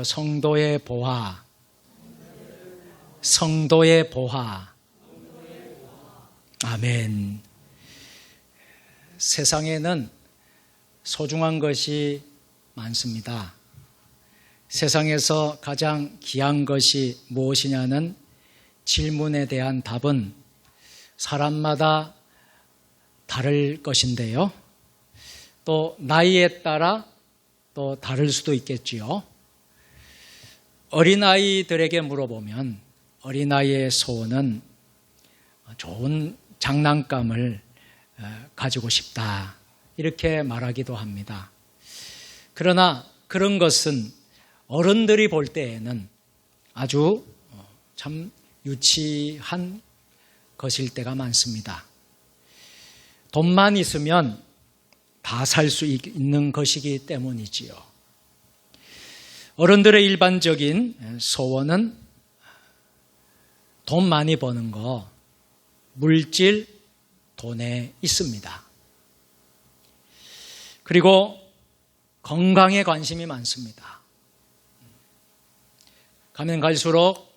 성도의 보화, 성도의 보화. 아멘. 세상에는 소중한 것이 많습니다. 세상에서 가장 귀한 것이 무엇이냐는 질문에 대한 답은 사람마다 다를 것인데요. 또 나이에 따라 또 다를 수도 있겠지요. 어린아이들에게 물어보면 어린아이의 소원은 좋은 장난감을 가지고 싶다, 이렇게 말하기도 합니다. 그러나 그런 것은 어른들이 볼 때에는 아주 참 유치한 것일 때가 많습니다. 돈만 있으면 다 살 수 있는 것이기 때문이지요. 어른들의 일반적인 소원은 돈 많이 버는 거, 물질, 돈에 있습니다. 그리고 건강에 관심이 많습니다. 가면 갈수록,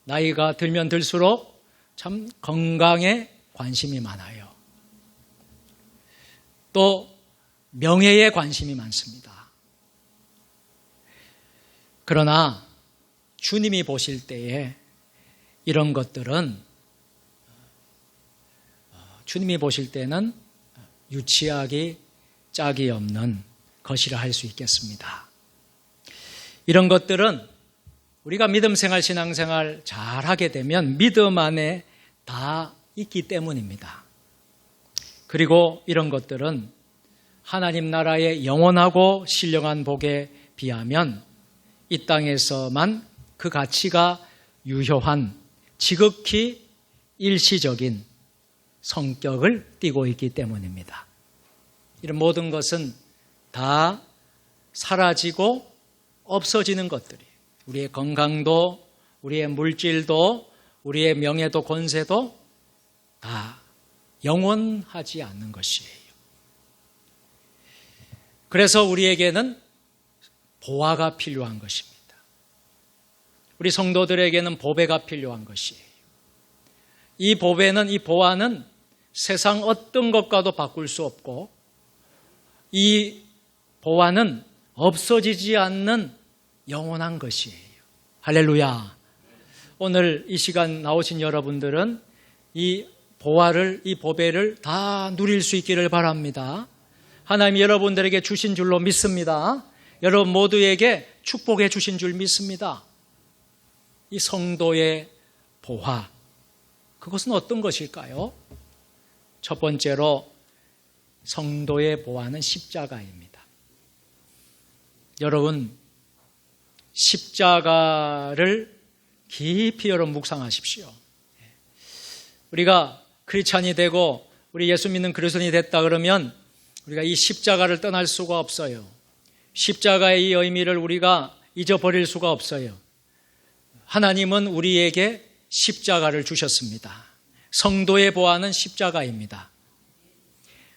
나이가 들면 들수록 참 건강에 관심이 많아요. 또 명예에 관심이 많습니다. 그러나 주님이 보실 때에 이런 것들은, 주님이 보실 때는 유치하기 짝이 없는 것이라 할 수 있겠습니다. 이런 것들은 우리가 믿음생활, 신앙생활 잘하게 되면 믿음 안에 다 있기 때문입니다. 그리고 이런 것들은 하나님 나라의 영원하고 신령한 복에 비하면 이 땅에서만 그 가치가 유효한 지극히 일시적인 성격을 띠고 있기 때문입니다. 이런 모든 것은 다 사라지고 없어지는 것들이에요. 우리의 건강도, 우리의 물질도, 우리의 명예도, 권세도 다 영원하지 않는 것이에요. 그래서 우리에게는 보화가 필요한 것입니다. 우리 성도들에게는 보배가 필요한 것이에요. 이 보배는, 이 보화는 세상 어떤 것과도 바꿀 수 없고, 이 보화는 없어지지 않는 영원한 것이에요. 할렐루야. 오늘 이 시간 나오신 여러분들은 이 보화를, 이 보배를 다 누릴 수 있기를 바랍니다. 하나님이 여러분들에게 주신 줄로 믿습니다. 여러분 모두에게 축복해 주신 줄 믿습니다. 이 성도의 보화, 그것은 어떤 것일까요? 첫 번째로 성도의 보화는 십자가입니다. 여러분, 십자가를 깊이 여러분 묵상하십시오. 우리가 크리스찬이 되고 우리 예수 믿는 그리스도인이 됐다 그러면 우리가 이 십자가를 떠날 수가 없어요. 십자가의 이 의미를 우리가 잊어버릴 수가 없어요. 하나님은 우리에게 십자가를 주셨습니다. 성도의 보화는 십자가입니다.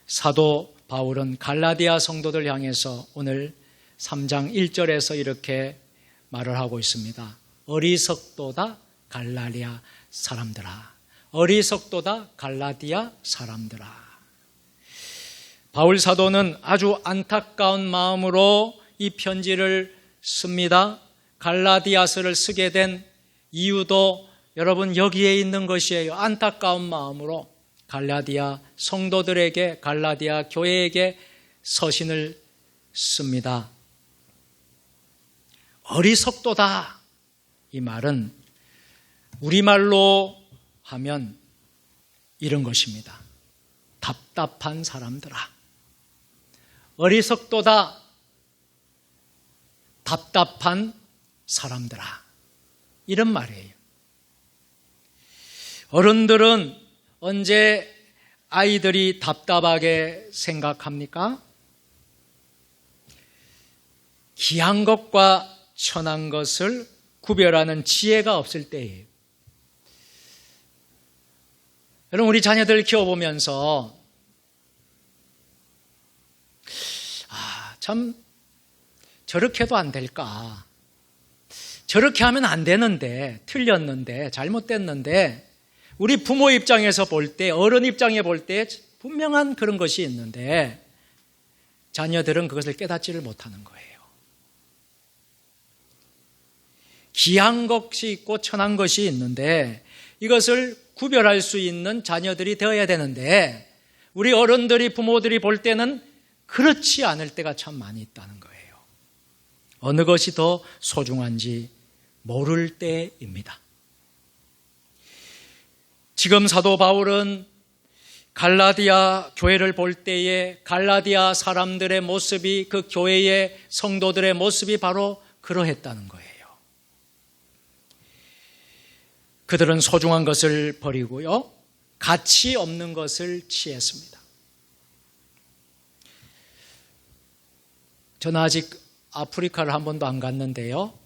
사도 바울은 갈라디아 성도들 향해서 오늘 3장 1절에서 이렇게 말을 하고 있습니다. 어리석도다 갈라디아 사람들아. 어리석도다 갈라디아 사람들아. 바울 사도는 아주 안타까운 마음으로 이 편지를 씁니다. 갈라디아서를 쓰게 된 이유도 여러분 여기에 있는 것이에요. 안타까운 마음으로 갈라디아 성도들에게, 갈라디아 교회에게 서신을 씁니다. 어리석도다, 이 말은 우리말로 하면 이런 것입니다. 답답한 사람들아. 어리석도다, 답답한 사람들아, 이런 말이에요. 어른들은 언제 아이들이 답답하게 생각합니까? 귀한 것과 천한 것을 구별하는 지혜가 없을 때예요. 여러분, 우리 자녀들 키워보면서 참 저렇게도 안 될까? 저렇게 하면 안 되는데, 틀렸는데, 잘못됐는데, 우리 부모 입장에서 볼 때, 어른 입장에 볼 때 분명한 그런 것이 있는데 자녀들은 그것을 깨닫지를 못하는 거예요. 귀한 것이 있고 천한 것이 있는데 이것을 구별할 수 있는 자녀들이 되어야 되는데 우리 어른들이 부모들이 볼 때는 그렇지 않을 때가 참 많이 있다는 거예요. 어느 것이 더 소중한지 모를 때입니다. 지금 사도 바울은 갈라디아 교회를 볼 때에 갈라디아 사람들의 모습이 그 교회의 성도들의 모습이 바로 그러했다는 거예요. 그들은 소중한 것을 버리고요, 가치 없는 것을 취했습니다. 저는 아직 아프리카를 한 번도 안 갔는데요,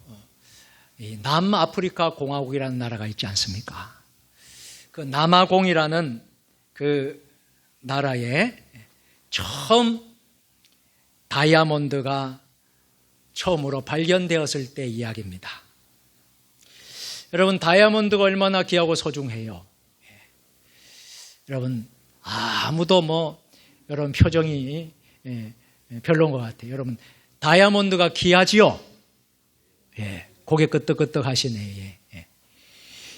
남아프리카 공화국이라는 나라가 있지 않습니까? 그 남아공이라는 그 나라에 처음 다이아몬드가 처음으로 발견되었을 때 이야기입니다. 여러분, 다이아몬드가 얼마나 귀하고 소중해요. 여러분, 아무도 여러분 표정이 별로인 것 같아요. 여러분, 다이아몬드가 귀하지요? 예, 고개 끄덕끄덕 하시네. 예.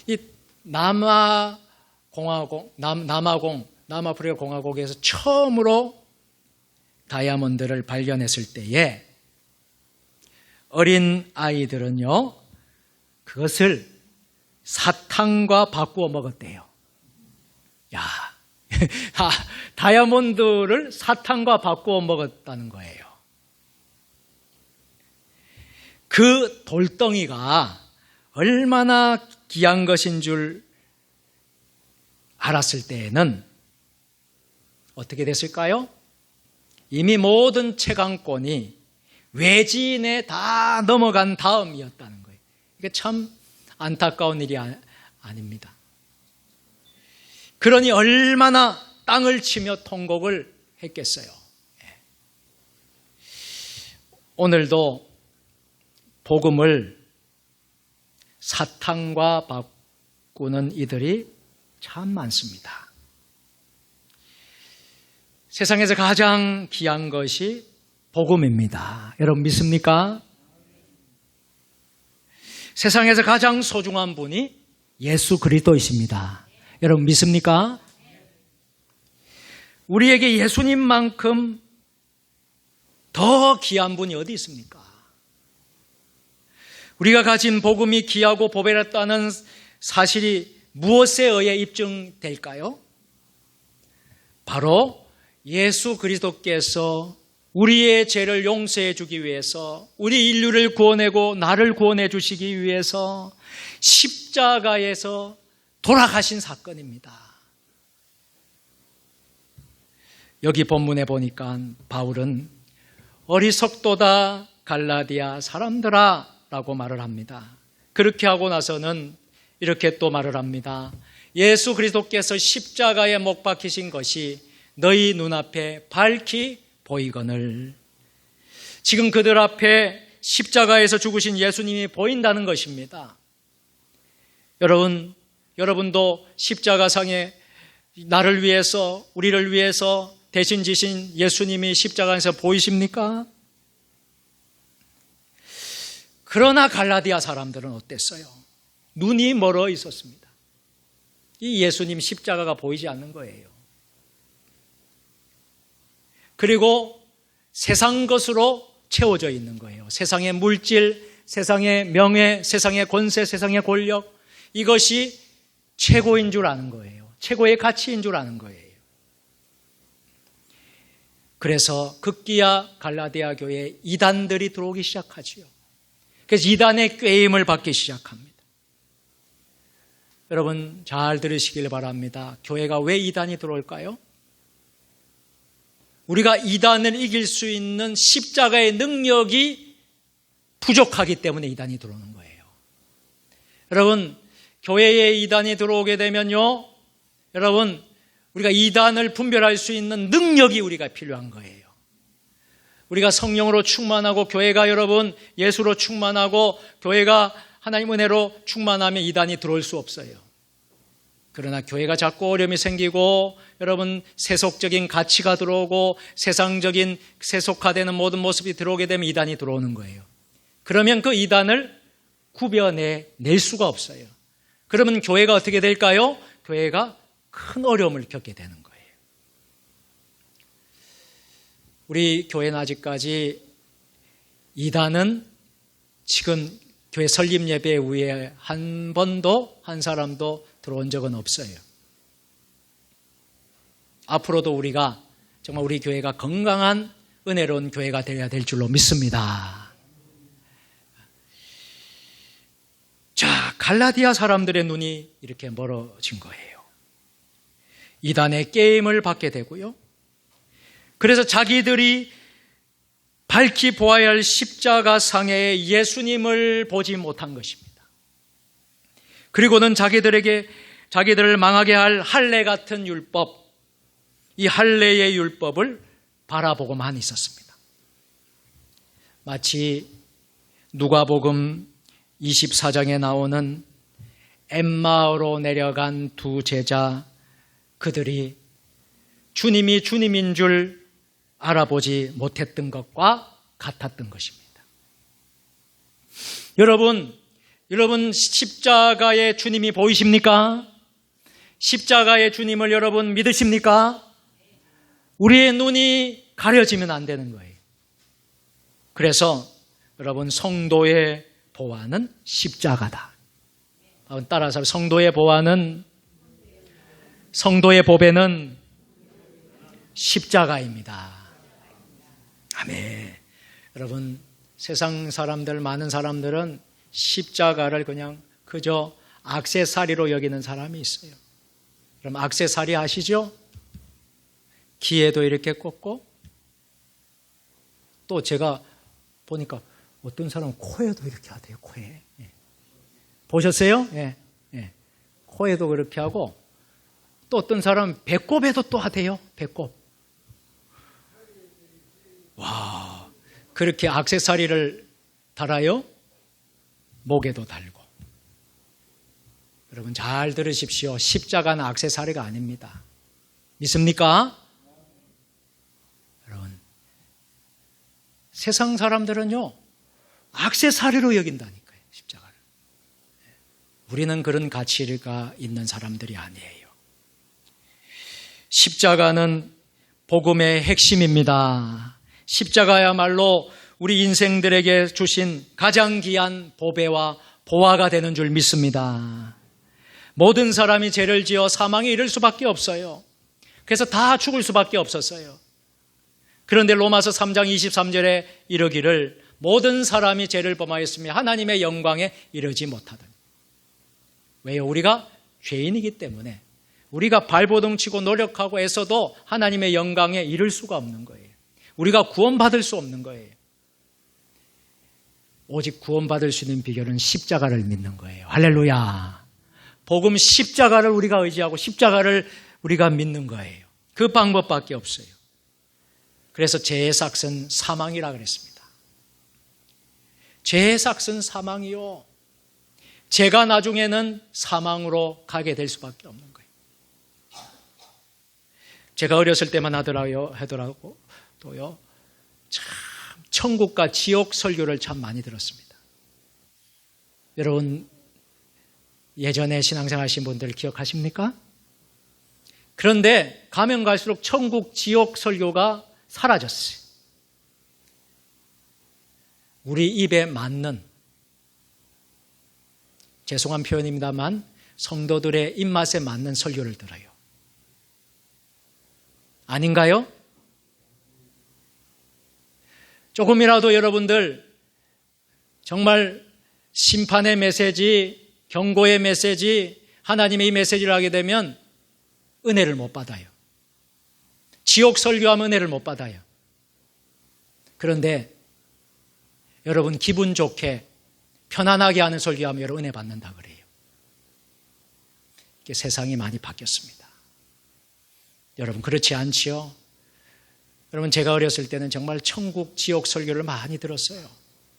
이 남아프리카 공화국에서 처음으로 다이아몬드를 발견했을 때에 어린 아이들은요, 그것을 사탕과 바꾸어 먹었대요. 야, 다이아몬드를 사탕과 바꾸어 먹었다는 거예요. 그 돌덩이가 얼마나 귀한 것인 줄 알았을 때에는 어떻게 됐을까요? 이미 모든 채광권이 외지인에 다 넘어간 다음이었다는 거예요. 이게 참 안타까운 일이 아닙니다. 그러니 얼마나 땅을 치며 통곡을 했겠어요. 오늘도 복음을 사탕과 바꾸는 이들이 참 많습니다. 세상에서 가장 귀한 것이 복음입니다. 여러분 믿습니까? 세상에서 가장 소중한 분이 예수 그리스도이십니다. 여러분 믿습니까? 우리에게 예수님만큼 더 귀한 분이 어디 있습니까? 우리가 가진 복음이 귀하고 보배롭다는 사실이 무엇에 의해 입증될까요? 바로 예수 그리스도께서 우리의 죄를 용서해 주기 위해서, 우리 인류를 구원하고 나를 구원해 주시기 위해서 십자가에서 돌아가신 사건입니다. 여기 본문에 보니까 바울은 어리석도다 갈라디아 사람들아 라고 말을 합니다. 그렇게 하고 나서는 이렇게 또 말을 합니다. 예수 그리스도께서 십자가에 못 박히신 것이 너희 눈앞에 밝히 보이거늘. 지금 그들 앞에 십자가에서 죽으신 예수님이 보인다는 것입니다. 여러분도 십자가상에 나를 위해서, 우리를 위해서 대신 지신 예수님이 십자가에서 보이십니까? 그러나 갈라디아 사람들은 어땠어요? 눈이 멀어 있었습니다. 이 예수님 십자가가 보이지 않는 거예요. 그리고 세상 것으로 채워져 있는 거예요. 세상의 물질, 세상의 명예, 세상의 권세, 세상의 권력, 이것이 최고인 줄 아는 거예요. 최고의 가치인 줄 아는 거예요. 그래서 급기야 갈라디아 교회에 이단들이 들어오기 시작하지요. 그래서 이단의 꾀임을 받기 시작합니다. 여러분 잘 들으시길 바랍니다. 교회가 왜 이단이 들어올까요? 우리가 이단을 이길 수 있는 십자가의 능력이 부족하기 때문에 이단이 들어오는 거예요. 여러분, 교회에 이단이 들어오게 되면요, 여러분, 우리가 이단을 분별할 수 있는 능력이 우리가 필요한 거예요. 우리가 성령으로 충만하고 교회가 여러분 예수로 충만하고 교회가 하나님 은혜로 충만하면 이단이 들어올 수 없어요. 그러나 교회가 자꾸 어려움이 생기고 여러분 세속적인 가치가 들어오고 세상적인 세속화되는 모든 모습이 들어오게 되면 이단이 들어오는 거예요. 그러면 그 이단을 구별해낼 수가 없어요. 그러면 교회가 어떻게 될까요? 교회가 큰 어려움을 겪게 되는 거예요. 우리 교회는 아직까지 이단은 지금 교회 설립 예배 후에 한 번도 한 사람도 들어온 적은 없어요. 앞으로도 우리가 정말 우리 교회가 건강한 은혜로운 교회가 되어야 될 줄로 믿습니다. 자, 갈라디아 사람들의 눈이 이렇게 멀어진 거예요. 이단의 게임을 받게 되고요. 그래서 자기들이 밝히 보아야 할 십자가 상에 예수님을 보지 못한 것입니다. 그리고는 자기들을 망하게 할 할례 같은 율법, 이 할례의 율법을 바라보고만 있었습니다. 마치 누가복음 24장에 나오는 엠마오로 내려간 두 제자, 그들이 주님이 주님인 줄 알아보지 못했던 것과 같았던 것입니다. 여러분 십자가의 주님이 보이십니까? 십자가의 주님을 여러분 믿으십니까? 우리의 눈이 가려지면 안 되는 거예요. 그래서 여러분 성도의 보화는 십자가다. 따라서 성도의 보배는 십자가입니다. 아멘. 여러분 세상 사람들, 많은 사람들은 십자가를 그냥 그저 액세서리로 여기는 사람이 있어요. 그럼 액세서리 아시죠? 귀에도 이렇게 꽂고, 또 제가 보니까 어떤 사람은 코에도 이렇게 하대요. 코에. 예. 보셨어요? 예. 예. 코에도 그렇게 하고, 또 어떤 사람은 배꼽에도 또 하대요. 배꼽. 와, 그렇게 액세서리를 달아요? 목에도 달고. 여러분 잘 들으십시오. 십자가는 액세서리가 아닙니다. 믿습니까? 여러분 세상 사람들은요 액세서리로 여긴다니까요. 십자가를. 우리는 그런 가치가 있는 사람들이 아니에요. 십자가는 복음의 핵심입니다. 십자가야말로 우리 인생들에게 주신 가장 귀한 보배와 보화가 되는 줄 믿습니다. 모든 사람이 죄를 지어 사망에 이를 수밖에 없어요. 그래서 다 죽을 수밖에 없었어요. 그런데 로마서 3장 23절에 이르기를 모든 사람이 죄를 범하였으며 하나님의 영광에 이르지 못하더니. 왜요? 우리가 죄인이기 때문에 우리가 발버둥치고 노력하고 애써도 하나님의 영광에 이를 수가 없는 거예요. 우리가 구원받을 수 없는 거예요. 오직 구원받을 수 있는 비결은 십자가를 믿는 거예요. 할렐루야. 복음 십자가를 우리가 의지하고 십자가를 우리가 믿는 거예요. 그 방법밖에 없어요. 그래서 죄의 삭은 사망이라 그랬습니다. 죄의 삭은 사망이요. 죄가 나중에는 사망으로 가게 될 수밖에 없는 거예요. 제가 어렸을 때만 하더라고요. 참 천국과 지옥 설교를 참 많이 들었습니다. 여러분 예전에 신앙생활 하신 분들 기억하십니까? 그런데 가면 갈수록 천국, 지옥 설교가 사라졌어요. 우리 입에 맞는, 죄송한 표현입니다만 성도들의 입맛에 맞는 설교를 들어요. 아닌가요? 조금이라도 여러분들 정말 심판의 메시지, 경고의 메시지, 하나님의 이 메시지를 하게 되면 은혜를 못 받아요. 지옥 설교하면 은혜를 못 받아요. 그런데 여러분 기분 좋게 편안하게 하는 설교하면 여러분 은혜 받는다 그래요. 이게 세상이 많이 바뀌었습니다. 여러분 그렇지 않지요? 여러분 제가 어렸을 때는 정말 천국, 지옥 설교를 많이 들었어요.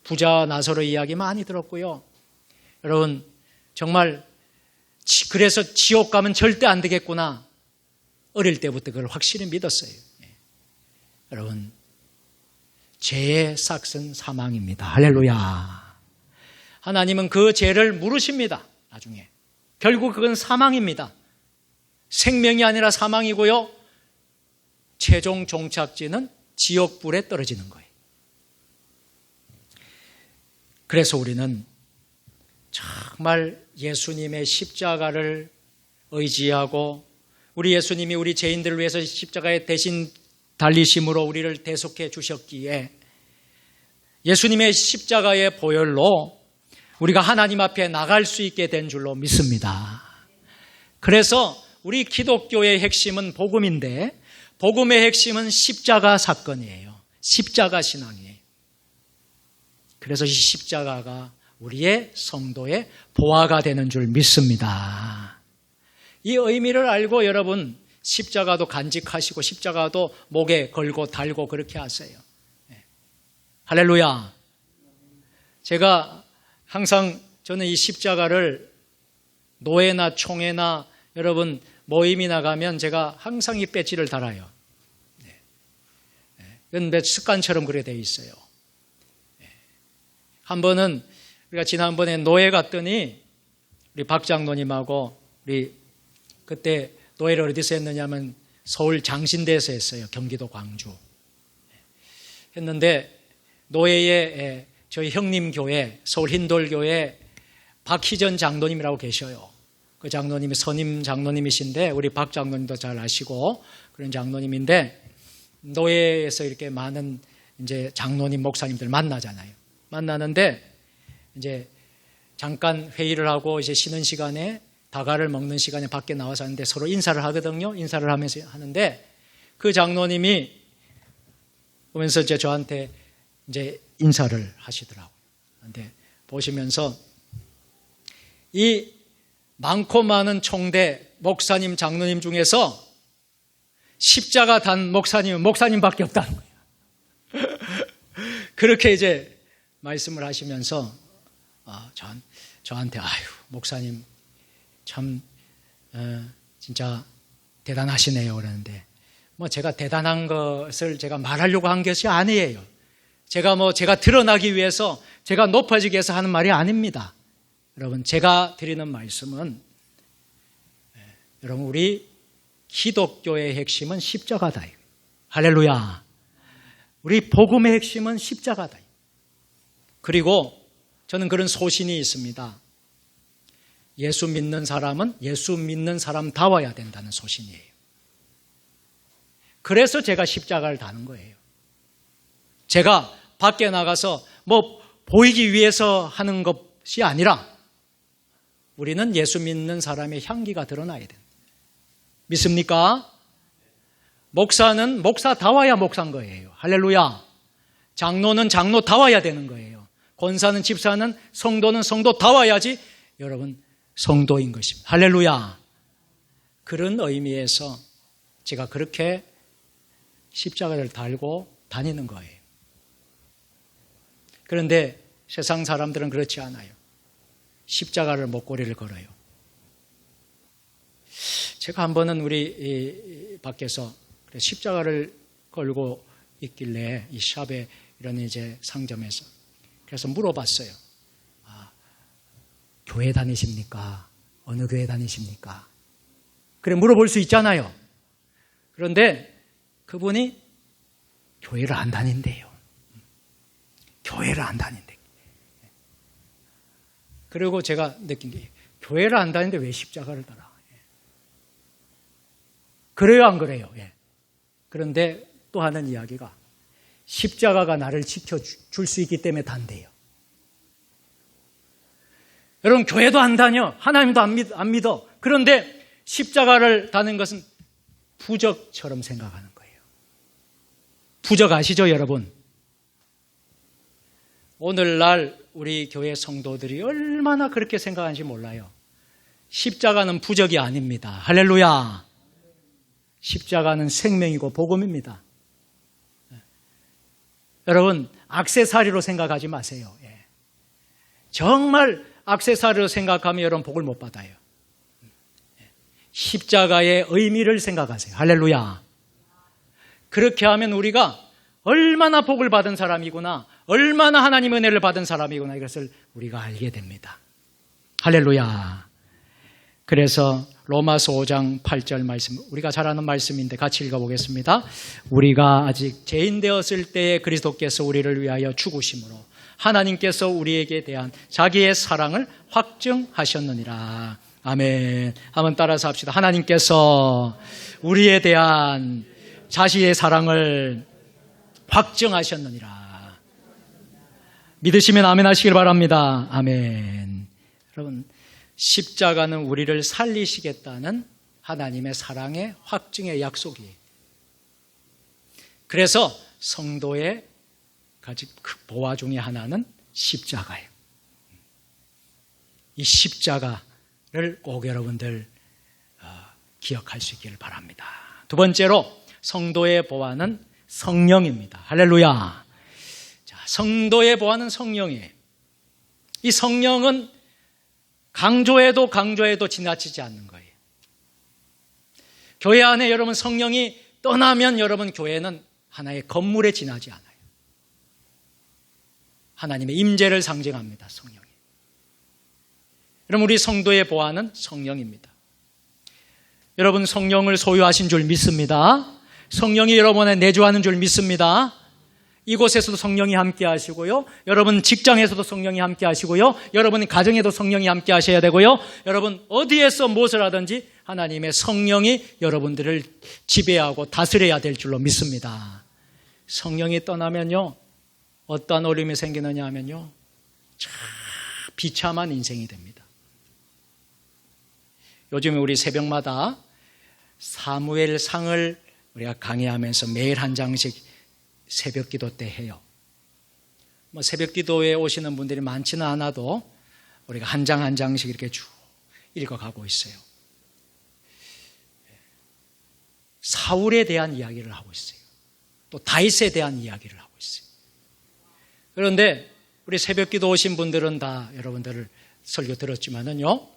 부자 나사로 이야기 많이 들었고요. 여러분, 정말 그래서 지옥 가면 절대 안 되겠구나. 어릴 때부터 그걸 확실히 믿었어요. 여러분, 죄의 삭은 사망입니다. 할렐루야. 하나님은 그 죄를 물으십니다. 나중에. 결국 그건 사망입니다. 생명이 아니라 사망이고요. 최종 종착지는 지옥불에 떨어지는 거예요. 그래서 우리는 정말 예수님의 십자가를 의지하고 우리 예수님이 우리 죄인들을 위해서 십자가에 대신 달리심으로 우리를 대속해 주셨기에 예수님의 십자가의 보혈로 우리가 하나님 앞에 나갈 수 있게 된 줄로 믿습니다. 그래서 우리 기독교의 핵심은 복음인데 복음의 핵심은 십자가 사건이에요. 십자가 신앙이에요. 그래서 이 십자가가 우리의 성도의 보화가 되는 줄 믿습니다. 이 의미를 알고 여러분 십자가도 간직하시고 십자가도 목에 걸고 달고 그렇게 하세요. 할렐루야. 제가 항상 저는 이 십자가를 노회나 총회나 여러분 모임이 나가면 제가 항상 이 배지를 달아요. 이건 내 습관처럼 그렇게 되어 있어요. 한 번은 우리가 지난번에 노회 갔더니 우리 박 장로님하고 우리 그때 노회를 어디서 했느냐면 서울 장신대에서 했어요. 경기도 광주. 했는데 노회에 저희 형님 교회 서울 흰돌교회 박희전 장로님이라고 계셔요. 그 장로님이 선임 장로님이신데 우리 박 장로님도 잘 아시고 그런 장로님인데 노회에서 이렇게 많은 이제 장로님 목사님들 만나잖아요. 만나는데 이제 잠깐 회의를 하고 이제 쉬는 시간에 다가를 먹는 시간에 밖에 나와서 하는데 서로 인사를 하거든요. 인사를 하면서 하는데 그 장로님이 보면서 이제 저한테 이제 인사를 하시더라고요. 근데 보시면서 이 많고 많은 총대 목사님, 장로님 중에서 십자가 단 목사님은 목사님밖에 없다는 거예요. 그렇게 이제 말씀을 하시면서 저한테 아유 목사님 참 진짜 대단하시네요 그러는데 뭐 제가 대단한 것을 제가 말하려고 한 것이 아니에요. 제가 드러나기 위해서 제가 높아지기 위해서 하는 말이 아닙니다. 여러분 제가 드리는 말씀은 여러분 우리 기독교의 핵심은 십자가다. 할렐루야. 우리 복음의 핵심은 십자가다. 그리고 저는 그런 소신이 있습니다. 예수 믿는 사람은 예수 믿는 사람다워야 된다는 소신이에요. 그래서 제가 십자가를 다는 거예요. 제가 밖에 나가서 뭐 보이기 위해서 하는 것이 아니라 우리는 예수 믿는 사람의 향기가 드러나야 된다. 믿습니까? 목사는 목사다워야 목사인 거예요. 할렐루야. 장로는 장로다워야 되는 거예요. 권사는 집사는 성도는 성도다워야지 여러분 성도인 것입니다. 할렐루야. 그런 의미에서 제가 그렇게 십자가를 달고 다니는 거예요. 그런데 세상 사람들은 그렇지 않아요. 십자가를 목걸이를 걸어요. 제가 한 번은 우리 밖에서 십자가를 걸고 있길래 이 샵에 이런 이제 상점에서 그래서 물어봤어요. 교회 다니십니까? 어느 교회 다니십니까? 그래 물어볼 수 있잖아요. 그런데 그분이 교회를 안 다닌대요. 교회를 안 다닌대. 그리고 제가 느낀 게 교회를 안 다니는데 왜 십자가를 달아? 그래요 안 그래요? 그런데 또 하는 이야기가 십자가가 나를 지켜줄 수 있기 때문에 단대요. 여러분 교회도 안 다녀. 하나님도 안 믿어. 그런데 십자가를 다는 것은 부적처럼 생각하는 거예요. 부적 아시죠 여러분? 오늘날 우리 교회 성도들이 얼마나 그렇게 생각하는지 몰라요. 십자가는 부적이 아닙니다. 할렐루야. 십자가는 생명이고 복음입니다. 여러분 액세서리로 생각하지 마세요. 정말 액세서리로 생각하면 여러분 복을 못 받아요. 십자가의 의미를 생각하세요. 할렐루야. 그렇게 하면 우리가 얼마나 복을 받은 사람이구나, 얼마나 하나님 은혜를 받은 사람이구나, 이것을 우리가 알게 됩니다. 할렐루야. 그래서 로마서 5장 8절 말씀, 우리가 잘 아는 말씀인데 같이 읽어보겠습니다. 우리가 아직 죄인 되었을 때에 그리스도께서 우리를 위하여 죽으심으로 하나님께서 우리에게 대한 자기의 사랑을 확증하셨느니라. 아멘. 한번 따라서 합시다. 하나님께서 우리에 대한 자신의 사랑을 확증하셨느니라. 믿으시면 아멘 하시길 바랍니다. 아멘. 여러분, 십자가는 우리를 살리시겠다는 하나님의 사랑의 확증의 약속이에요. 그래서 성도의 가장 보화 중에 하나는 십자가예요. 이 십자가를 꼭 여러분들 기억할 수 있기를 바랍니다. 두 번째로 성도의 보화는 성령입니다. 할렐루야. 자, 성도의 보화는 성령이에요. 이 성령은 강조해도 지나치지 않는 거예요. 교회 안에 여러분 성령이 떠나면 여러분 교회는 하나의 건물에 지나지 않아요. 하나님의 임재를 상징합니다. 성령이. 여러분 우리 성도의 보화는 성령입니다. 여러분 성령을 소유하신 줄 믿습니다. 성령이 여러분에 내주하는 줄 믿습니다. 이곳에서도 성령이 함께 하시고요. 여러분 직장에서도 성령이 함께 하시고요. 여러분 가정에도 성령이 함께 하셔야 되고요. 여러분 어디에서 무엇을 하든지 하나님의 성령이 여러분들을 지배하고 다스려야 될 줄로 믿습니다. 성령이 떠나면요, 어떠한 어려움이 생기느냐 하면요, 참 비참한 인생이 됩니다. 요즘에 우리 새벽마다 사무엘상을 우리가 강의하면서 매일 한 장씩 새벽 기도 때 해요. 새벽 기도에 오시는 분들이 많지는 않아도 우리가 한 장 한 장씩 이렇게 쭉 읽어가고 있어요. 사울에 대한 이야기를 하고 있어요. 또 다윗에 대한 이야기를 하고 있어요. 그런데 우리 새벽 기도 오신 분들은 다 여러분들을 설교 들었지만은요,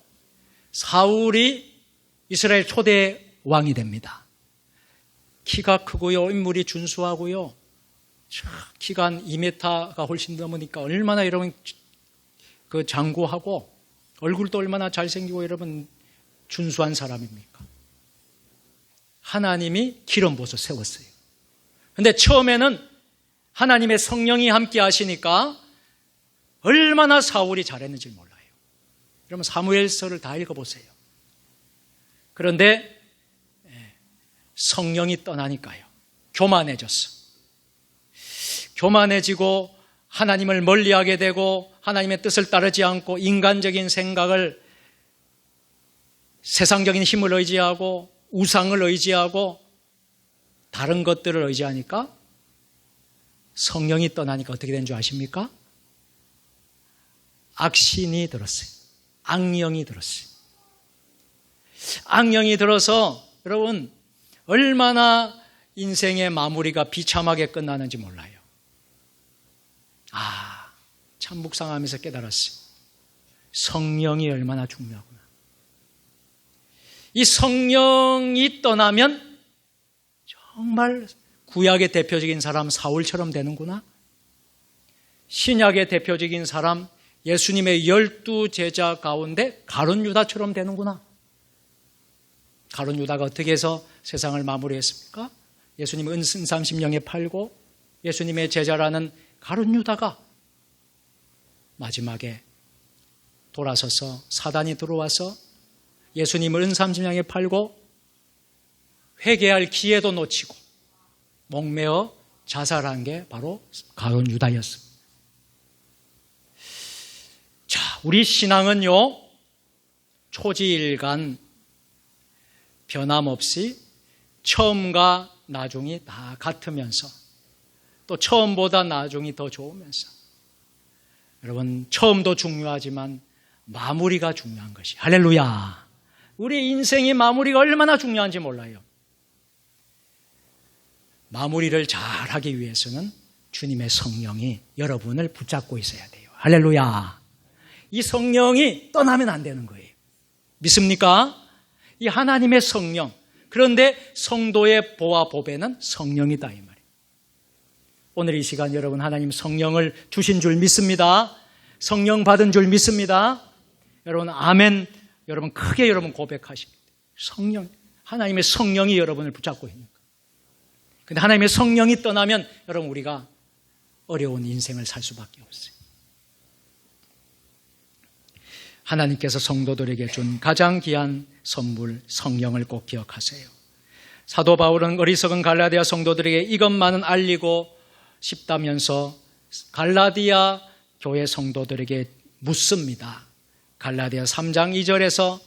사울이 이스라엘 초대 왕이 됩니다. 키가 크고요, 인물이 준수하고요, 키가 한 2m가 훨씬 넘으니까 얼마나 여러분 그 장구하고 얼굴도 얼마나 잘생기고 여러분 준수한 사람입니까? 하나님이 기름 부어서 세웠어요. 근데 처음에는 하나님의 성령이 함께 하시니까 얼마나 사울이 잘했는지 몰라요. 여러분 사무엘서를 다 읽어보세요. 그런데 성령이 떠나니까요, 교만해졌어. 교만해지고 하나님을 멀리하게 되고 하나님의 뜻을 따르지 않고 인간적인 생각을, 세상적인 힘을 의지하고 우상을 의지하고 다른 것들을 의지하니까 성령이 떠나니까 어떻게 된 줄 아십니까? 악신이 들었어요. 악령이 들었어요. 악령이 들어서 여러분 얼마나 인생의 마무리가 비참하게 끝나는지 몰라요. 참 묵상하면서 깨달았어요. 성령이 얼마나 중요하구나. 이 성령이 떠나면 정말 구약의 대표적인 사람 사울처럼 되는구나. 신약의 대표적인 사람 예수님의 12제자 가운데 가룟 유다처럼 되는구나. 가룟 유다가 어떻게 해서 세상을 마무리했습니까? 예수님을 은 30냥에 팔고 예수님의 제자라는 가룟 유다가 마지막에 돌아서서 사단이 들어와서 예수님을 은 30냥에 팔고 회개할 기회도 놓치고 목매어 자살한 게 바로 가룟 유다였습니다. 자, 우리 신앙은요, 초지일간 변함없이 처음과 나중이 다 같으면서 또 처음보다 나중이 더 좋으면서, 여러분 처음도 중요하지만 마무리가 중요한 것이, 할렐루야, 우리 인생의 마무리가 얼마나 중요한지 몰라요. 마무리를 잘하기 위해서는 주님의 성령이 여러분을 붙잡고 있어야 돼요. 할렐루야. 이 성령이 떠나면 안 되는 거예요. 믿습니까? 이 하나님의 성령. 그런데 성도의 보와 보배는 성령이다 이 말이에요. 오늘 이 시간 여러분 하나님 성령을 주신 줄 믿습니다. 성령 받은 줄 믿습니다. 여러분 아멘. 여러분 크게 여러분 고백하십니다. 성령, 하나님의 성령이 여러분을 붙잡고 있는 거예요. 그런데 하나님의 성령이 떠나면 여러분 우리가 어려운 인생을 살 수밖에 없어요. 하나님께서 성도들에게 준 가장 귀한 선물 성령을 꼭 기억하세요. 사도 바울은 어리석은 갈라디아 성도들에게 이것만은 알리고 싶다면서 갈라디아 교회 성도들에게 묻습니다. 갈라디아 3장 2절에서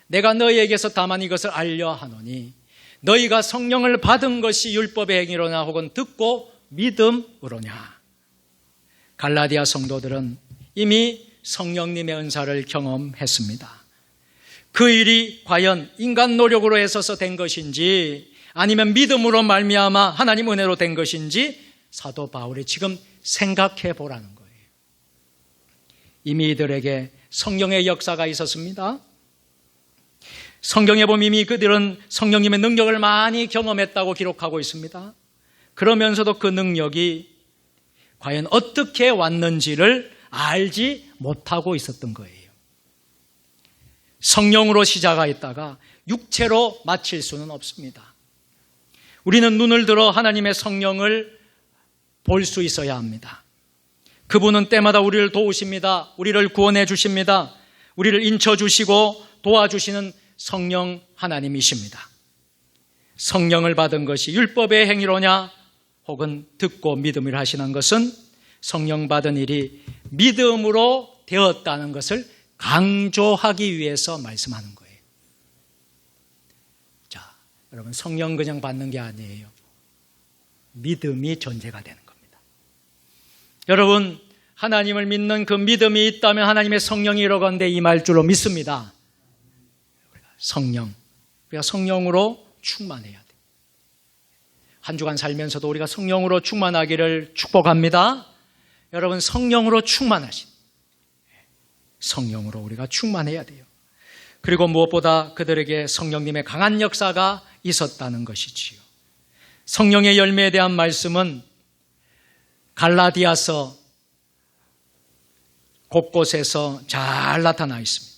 내가 너희에게서 다만 이것을 알려 하노니 너희가 성령을 받은 것이 율법의 행위로냐 혹은 듣고 믿음으로냐. 갈라디아 성도들은 이미 성령님의 은사를 경험했습니다. 그 일이 과연 인간 노력으로 애써서 된 것인지 아니면 믿음으로 말미암아 하나님 은혜로 된 것인지 사도 바울이 지금 생각해 보라는 거예요. 이미 이들에게 성령의 역사가 있었습니다. 성경에 보면 이미 그들은 성령님의 능력을 많이 경험했다고 기록하고 있습니다. 그러면서도 그 능력이 과연 어떻게 왔는지를 알지 못하고 있었던 거예요. 성령으로 시작하였다가 육체로 마칠 수는 없습니다. 우리는 눈을 들어 하나님의 성령을 볼 수 있어야 합니다. 그분은 때마다 우리를 도우십니다. 우리를 구원해 주십니다. 우리를 인쳐주시고 도와주시는 성령 하나님이십니다. 성령을 받은 것이 율법의 행위로냐 혹은 듣고 믿음을 하시는 것은 성령 받은 일이 믿음으로 되었다는 것을 강조하기 위해서 말씀하는 거예요. 자, 여러분 성령 그냥 받는 게 아니에요. 믿음이 전제가 되는 겁니다. 여러분 하나님을 믿는 그 믿음이 있다면 하나님의 성령이 이러건대 임할 줄로 믿습니다. 성령, 우리가 성령으로 충만해야 돼요. 한 주간 살면서도 우리가 성령으로 충만하기를 축복합니다. 여러분 성령으로 충만하신, 성령으로 우리가 충만해야 돼요. 그리고 무엇보다 그들에게 성령님의 강한 역사가 있었다는 것이지요. 성령의 열매에 대한 말씀은 갈라디아서 곳곳에서 잘 나타나 있습니다.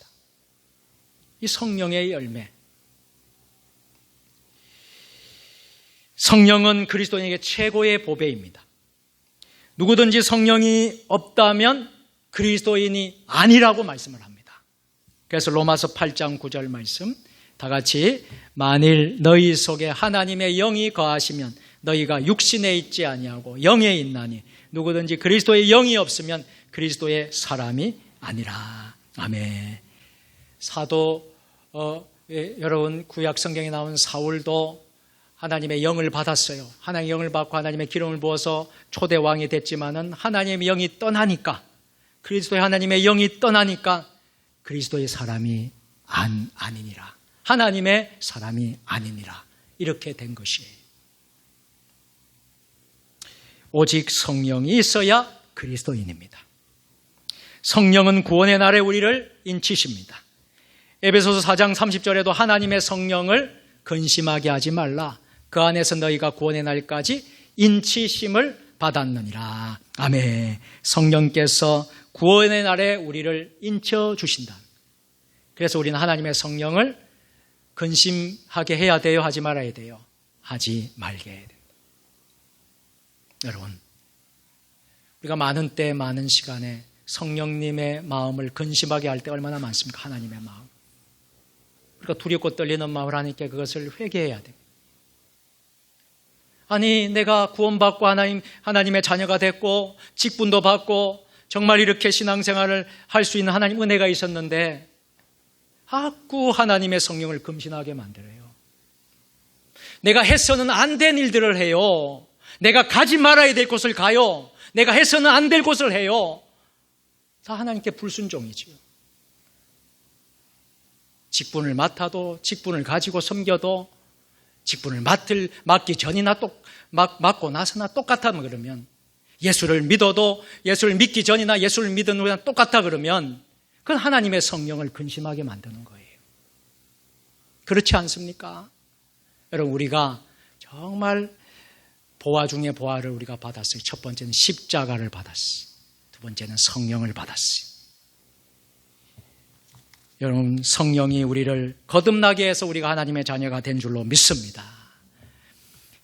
이 성령의 열매. 성령은 그리스도인에게 최고의 보배입니다. 누구든지 성령이 없다면 그리스도인이 아니라고 말씀을 합니다. 그래서 로마서 8장 9절 말씀 다 같이 만일 너희 속에 하나님의 영이 거하시면 너희가 육신에 있지 아니하고 영에 있나니 누구든지 그리스도의 영이 없으면 그리스도의 사람이 아니라. 아멘. 사도 여러분 구약 성경에 나온 사울도 하나님의 영을 받았어요. 하나님의 영을 받고 하나님의 기름을 부어서 초대 왕이 됐지만은 하나님의 영이 떠나니까, 그리스도의 하나님의 영이 떠나니까 그리스도의 사람이 아니니라. 하나님의 사람이 아니니라. 이렇게 된 것이에요. 오직 성령이 있어야 그리스도인입니다. 성령은 구원의 날에 우리를 인치십니다. 에베소서 4장 30절에도 하나님의 성령을 근심하게 하지 말라. 그 안에서 너희가 구원의 날까지 인치심을 받았느니라. 아멘. 성령께서 구원의 날에 우리를 인쳐주신다. 그래서 우리는 하나님의 성령을 근심하게 해야 돼요? 하지 말아야 돼요? 하지 말게 해야 된다. 여러분, 우리가 많은 때 많은 시간에 성령님의 마음을 근심하게 할 때 얼마나 많습니까? 하나님의 마음. 우리가 두렵고 떨리는 마음을 하니까 그것을 회개해야 돼요. 아니 내가 구원받고 하나님의 자녀가 됐고 직분도 받고 정말 이렇게 신앙생활을 할 수 있는 하나님 은혜가 있었는데 자꾸 하나님의 성령을 금신하게 만들어요. 내가 해서는 안 된 일들을 해요. 내가 가지 말아야 될 곳을 가요. 내가 해서는 안 될 곳을 해요. 다 하나님께 불순종이지요. 직분을 맡아도 직분을 가지고 섬겨도 직분을 맡기 전이나 맡고 나서나 똑같아 그러면 예수를 믿어도 예수를 믿기 전이나 예수를 믿은 후에나 똑같아 그러면 그건 하나님의 성령을 근심하게 만드는 거예요. 그렇지 않습니까? 여러분, 우리가 정말 보화 중에 보화를 우리가 받았어요. 첫 번째는 십자가를 받았어요. 두 번째는 성령을 받았어요. 여러분, 성령이 우리를 거듭나게 해서 우리가 하나님의 자녀가 된 줄로 믿습니다.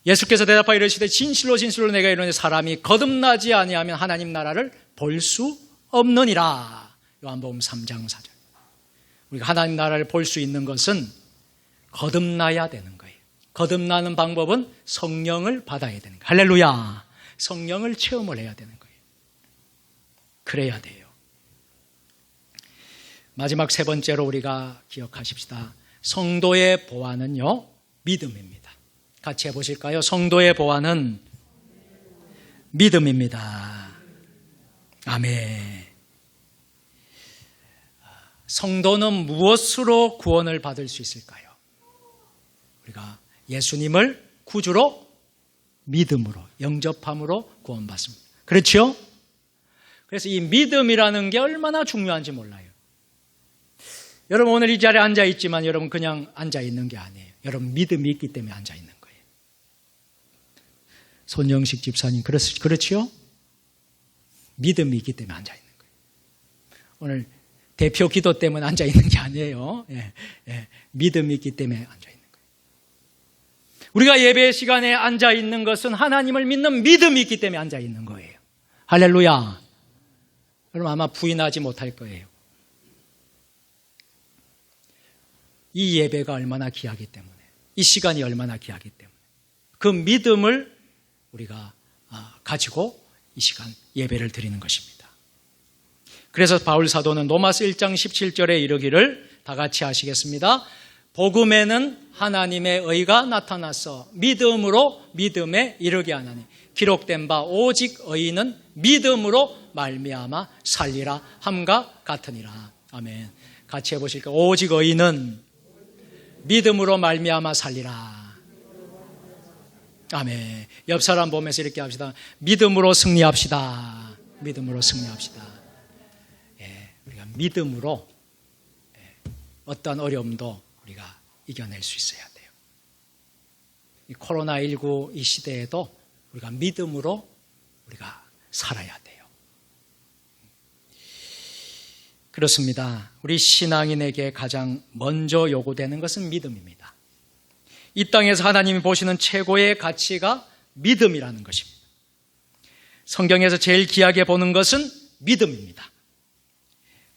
예수께서 대답하여 이르시되 진실로 진실로 내가 이르노니 사람이 거듭나지 아니하면 하나님 나라를 볼 수 없느니라. 요한복음 3장 4절. 우리가 하나님 나라를 볼 수 있는 것은 거듭나야 되는 거예요. 거듭나는 방법은 성령을 받아야 되는 거예요. 할렐루야. 성령을 체험을 해야 되는 거예요. 그래야 돼요. 마지막 세 번째로 우리가 기억하십시다. 성도의 보화는요, 믿음입니다. 같이 해보실까요? 성도의 보화는 믿음입니다. 아멘. 성도는 무엇으로 구원을 받을 수 있을까요? 우리가 예수님을 구주로 믿음으로, 영접함으로 구원받습니다. 그렇죠? 그래서 이 믿음이라는 게 얼마나 중요한지 몰라요. 여러분, 오늘 이 자리에 앉아 있지만 여러분 그냥 앉아 있는 게 아니에요. 여러분 믿음이 있기 때문에 앉아 있는 거예요. 손영식 집사님, 그렇지요? 믿음이 있기 때문에 앉아 있는 거예요. 오늘 대표 기도 때문에 앉아 있는 게 아니에요. 믿음이 있기 때문에 앉아 있는 거예요. 우리가 예배 시간에 앉아 있는 것은 하나님을 믿는 믿음이 있기 때문에 앉아 있는 거예요. 할렐루야. 여러분 아마 부인하지 못할 거예요. 이 예배가 얼마나 귀하기 때문에, 이 시간이 얼마나 귀하기 때문에 그 믿음을 우리가 가지고 이 시간 예배를 드리는 것입니다. 그래서 바울 사도는 로마서 1장 17절에 이르기를 다 같이 하시겠습니다. 복음에는 하나님의 의가 나타나서 믿음으로 믿음에 이르게 하나니 기록된 바 오직 의인은 믿음으로 말미암아 살리라 함과 같으니라. 아멘. 같이 해보실까요? 오직 의인은 믿음으로 말미암아 살리라. 아멘. 옆 사람 보면서 이렇게 합시다. 믿음으로 승리합시다. 믿음으로 승리합시다. 우리가 믿음으로 어떤 어려움도 우리가 이겨낼 수 있어야 돼요. 이 코로나19 이 시대에도 우리가 믿음으로 우리가 살아야 돼요. 그렇습니다. 우리 신앙인에게 가장 먼저 요구되는 것은 믿음입니다. 이 땅에서 하나님이 보시는 최고의 가치가 믿음이라는 것입니다. 성경에서 제일 귀하게 보는 것은 믿음입니다.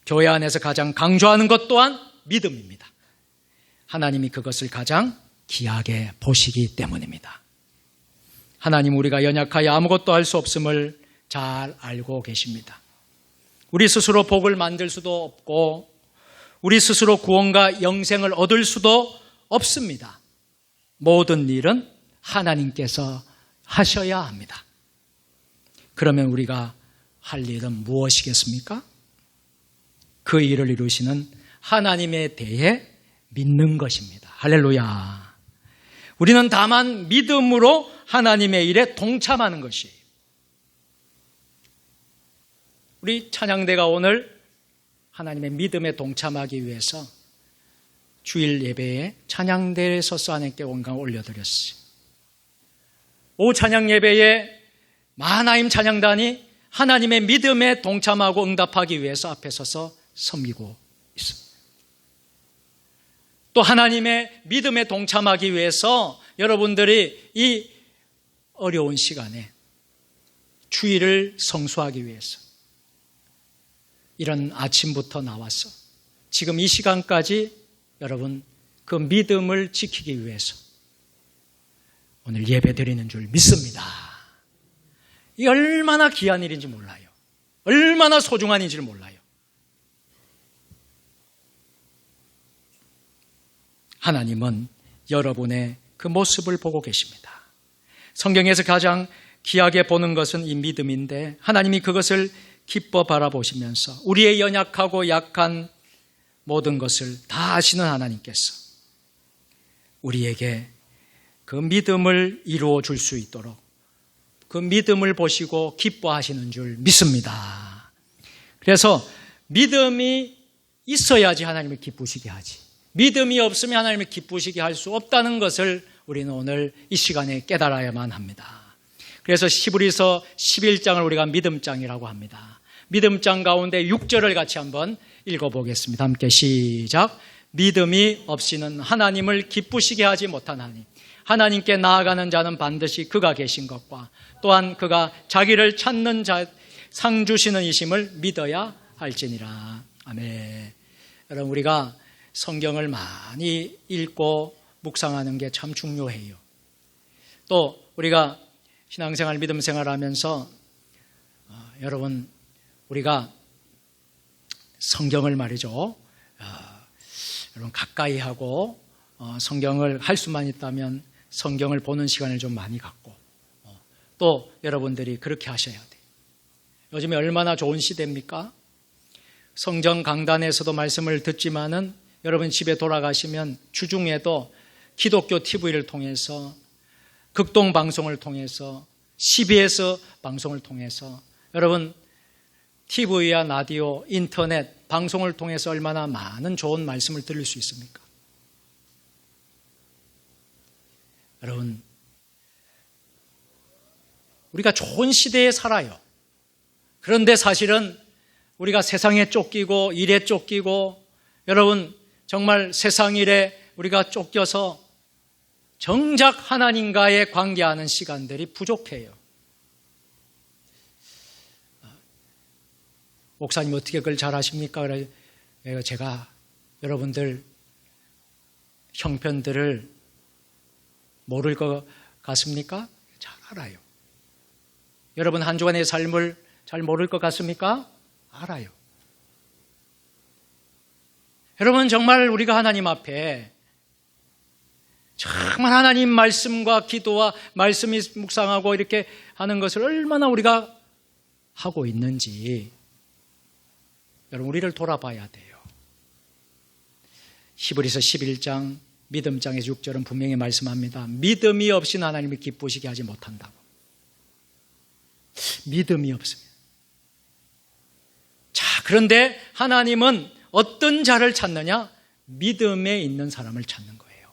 교회 안에서 가장 강조하는 것 또한 믿음입니다. 하나님이 그것을 가장 귀하게 보시기 때문입니다. 하나님 우리가 연약하여 아무것도 할 수 없음을 잘 알고 계십니다. 우리 스스로 복을 만들 수도 없고 우리 스스로 구원과 영생을 얻을 수도 없습니다. 모든 일은 하나님께서 하셔야 합니다. 그러면 우리가 할 일은 무엇이겠습니까? 그 일을 이루시는 하나님에 대해 믿는 것입니다. 할렐루야. 우리는 다만 믿음으로 하나님의 일에 동참하는 것이에요. 우리 찬양대가 오늘 하나님의 믿음에 동참하기 위해서 주일 예배에 찬양대에 서서 하나님께 원강 올려드렸어요. 오 찬양 예배에 마하나임 찬양단이 하나님의 믿음에 동참하고 응답하기 위해서 앞에 서서 섬기고 있습니다. 또 하나님의 믿음에 동참하기 위해서 여러분들이 이 어려운 시간에 주일을 성수하기 위해서 이런 아침부터 나와서 지금 이 시간까지 여러분 그 믿음을 지키기 위해서 오늘 예배 드리는 줄 믿습니다. 이 얼마나 귀한 일인지 몰라요. 얼마나 소중한 일인지를 몰라요. 하나님은 여러분의 그 모습을 보고 계십니다. 성경에서 가장 귀하게 보는 것은 이 믿음인데 하나님이 그것을 기뻐 바라보시면서 우리의 연약하고 약한 모든 것을 다 아시는 하나님께서 우리에게 그 믿음을 이루어 줄 수 있도록 그 믿음을 보시고 기뻐하시는 줄 믿습니다. 그래서 믿음이 있어야지 하나님을 기쁘시게 하지. 믿음이 없으면 하나님을 기쁘시게 할 수 없다는 것을 우리는 오늘 이 시간에 깨달아야만 합니다. 그래서 히브리서 11장을 우리가 믿음장이라고 합니다. 믿음장 가운데 6절을 같이 한번 읽어보겠습니다. 함께 시작. 믿음이 없이는 하나님을 기쁘시게 하지 못하나니 하나님께 나아가는 자는 반드시 그가 계신 것과 또한 그가 자기를 찾는 자 상 주시는 이심을 믿어야 할지니라. 아멘. 여러분, 우리가 성경을 많이 읽고 묵상하는 게 참 중요해요. 또 우리가 신앙생활, 믿음생활 하면서 여러분, 우리가 성경을 말이죠, 여러분 가까이 하고 성경을 할 수만 있다면 성경을 보는 시간을 좀 많이 갖고 또 여러분들이 그렇게 하셔야 돼요. 요즘에 얼마나 좋은 시대입니까? 성경 강단에서도 말씀을 듣지만은 여러분 집에 돌아가시면 주중에도 기독교 TV를 통해서, 극동 방송을 통해서, CBS 방송을 통해서, 여러분 TV와 라디오, 인터넷 방송을 통해서 얼마나 많은 좋은 말씀을 들을 수 있습니까? 여러분, 우리가 좋은 시대에 살아요. 그런데 사실은 우리가 세상에 쫓기고 일에 쫓기고, 여러분 정말 세상 일에 우리가 쫓겨서 정작 하나님과의 관계하는 시간들이 부족해요. 목사님 어떻게 그걸 잘 아십니까? 그래서 제가 여러분들 형편들을 모를 것 같습니까? 잘 알아요. 여러분 한 주간의 삶을 잘 모를 것 같습니까? 알아요. 여러분 정말 우리가 하나님 앞에 정말 하나님 말씀과 기도와 말씀이 묵상하고 이렇게 하는 것을 얼마나 우리가 하고 있는지 여러분 우리를 돌아봐야 돼요. 히브리서 11장 믿음장에서 6절은 분명히 말씀합니다. 믿음이 없이는 하나님을 기쁘시게 하지 못한다고. 믿음이 없으면. 자, 그런데 하나님은 어떤 자를 찾느냐? 믿음에 있는 사람을 찾는 거예요.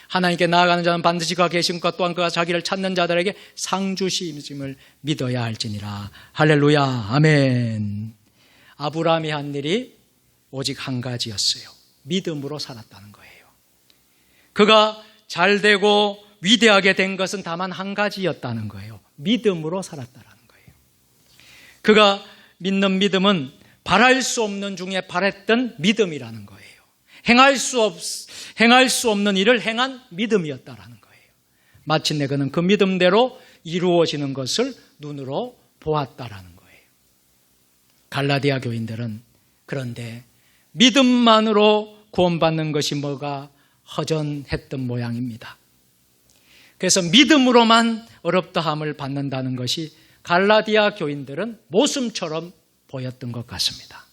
하나님께 나아가는 자는 반드시 그가 계신 것 또한 그가 자기를 찾는 자들에게 상 주심을 믿어야 할지니라. 할렐루야. 아멘. 아브라함이 한 일이 오직 한 가지였어요. 믿음으로 살았다는 거예요. 그가 잘되고 위대하게 된 것은 다만 한 가지였다는 거예요. 믿음으로 살았다는 거예요. 그가 믿는 믿음은 바랄 수 없는 중에 바랬던 믿음이라는 거예요. 행할 수 없는 일을 행한 믿음이었다라는 거예요. 마침내 그는 그 믿음대로 이루어지는 것을 눈으로 보았다라는 거예요. 갈라디아 교인들은 그런데 믿음만으로 구원받는 것이 뭐가 허전했던 모양입니다. 그래서 믿음으로만 어렵다함을 받는다는 것이 갈라디아 교인들은 모순처럼 보였던 것 같습니다.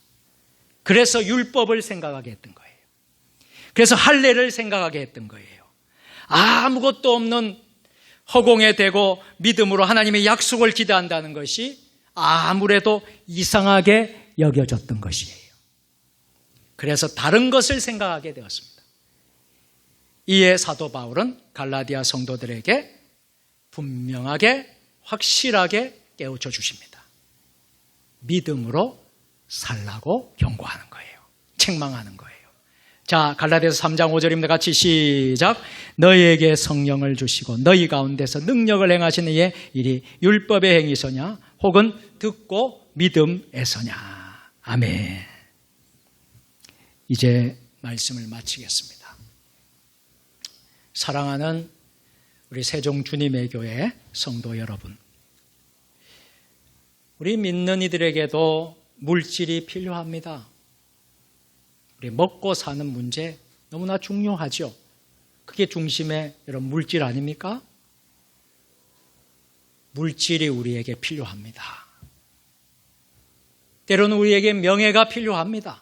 그래서 율법을 생각하게 했던 거예요. 그래서 할례를 생각하게 했던 거예요. 아무것도 없는 허공에 대고 믿음으로 하나님의 약속을 기대한다는 것이 아무래도 이상하게 여겨졌던 것이에요. 그래서 다른 것을 생각하게 되었습니다. 이에 사도 바울은 갈라디아 성도들에게 분명하게 확실하게 깨우쳐 주십니다. 믿음으로 살라고 경고하는 거예요. 책망하는 거예요. 자, 갈라디아서 3장 5절입니다. 같이 시작. 너희에게 성령을 주시고 너희 가운데서 능력을 행하시는 이의 일이 율법의 행위서냐 혹은 듣고 믿음에서냐. 아멘. 이제 말씀을 마치겠습니다. 사랑하는 우리 세종 주님의 교회 성도 여러분, 우리 믿는 이들에게도 물질이 필요합니다. 우리 먹고 사는 문제 너무나 중요하죠. 그게 중심의 여러분 물질 아닙니까? 물질이 우리에게 필요합니다. 때로는 우리에게 명예가 필요합니다.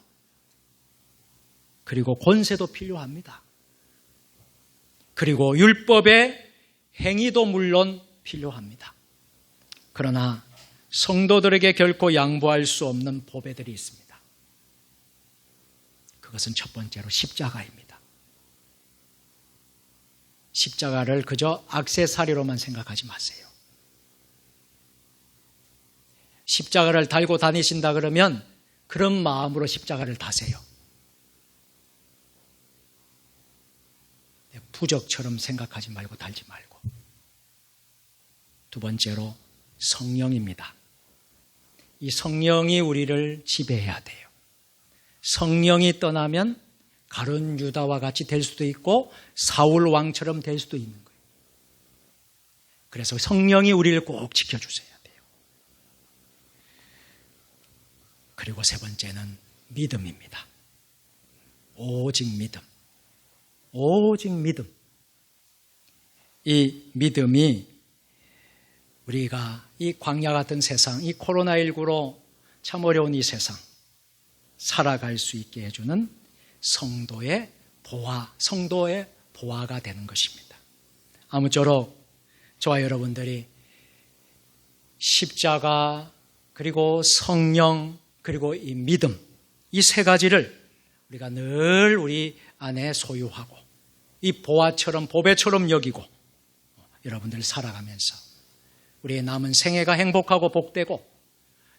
그리고 권세도 필요합니다. 그리고 율법의 행위도 물론 필요합니다. 그러나 성도들에게 결코 양보할 수 없는 보배들이 있습니다. 그것은 첫 번째로 십자가입니다. 십자가를 그저 액세서리로만 생각하지 마세요. 십자가를 달고 다니신다 그러면 그런 마음으로 십자가를 다세요. 부적처럼 생각하지 말고 달지 말고. 두 번째로 성령입니다. 이 성령이 우리를 지배해야 돼요. 성령이 떠나면 가룟 유다와 같이 될 수도 있고 사울 왕처럼 될 수도 있는 거예요. 그래서 성령이 우리를 꼭 지켜주셔야 돼요. 그리고 세 번째는 믿음입니다. 오직 믿음. 오직 믿음. 이 믿음이 우리가 이 광야 같은 세상, 이 코로나19로 참 어려운 이 세상 살아갈 수 있게 해주는 성도의 보화가 되는 것입니다. 아무쪼록 저와 여러분들이 십자가 그리고 성령 그리고 이 믿음 이 세 가지를 우리가 늘 우리 안에 소유하고 이 보화처럼 보배처럼 여기고 여러분들 살아가면서 우리의 남은 생애가 행복하고 복되고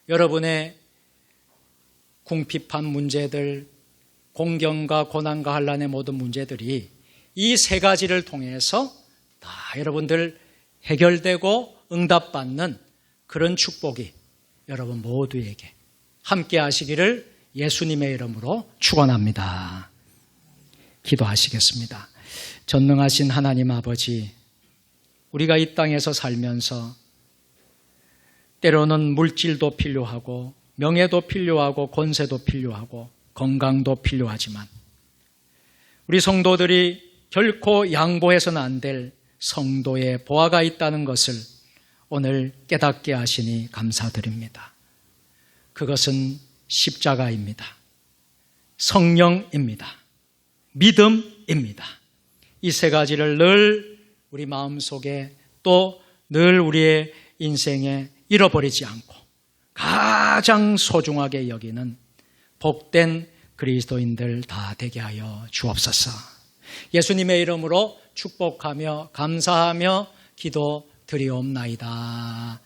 여러분의 궁핍한 문제들, 공경과 고난과 환난의 모든 문제들이 이 세 가지를 통해서 다 여러분들 해결되고 응답받는 그런 축복이 여러분 모두에게 함께 하시기를 예수님의 이름으로 축원합니다. 기도하시겠습니다. 전능하신 하나님 아버지, 우리가 이 땅에서 살면서 때로는 물질도 필요하고 명예도 필요하고 권세도 필요하고 건강도 필요하지만 우리 성도들이 결코 양보해서는 안 될 성도의 보화가 있다는 것을 오늘 깨닫게 하시니 감사드립니다. 그것은 십자가입니다. 성령입니다. 믿음입니다. 이 세 가지를 늘 우리 마음속에 또 늘 우리의 인생에 잃어버리지 않고 가장 소중하게 여기는 복된 그리스도인들 다 되게 하여 주옵소서. 예수님의 이름으로 축복하며 감사하며 기도 드리옵나이다.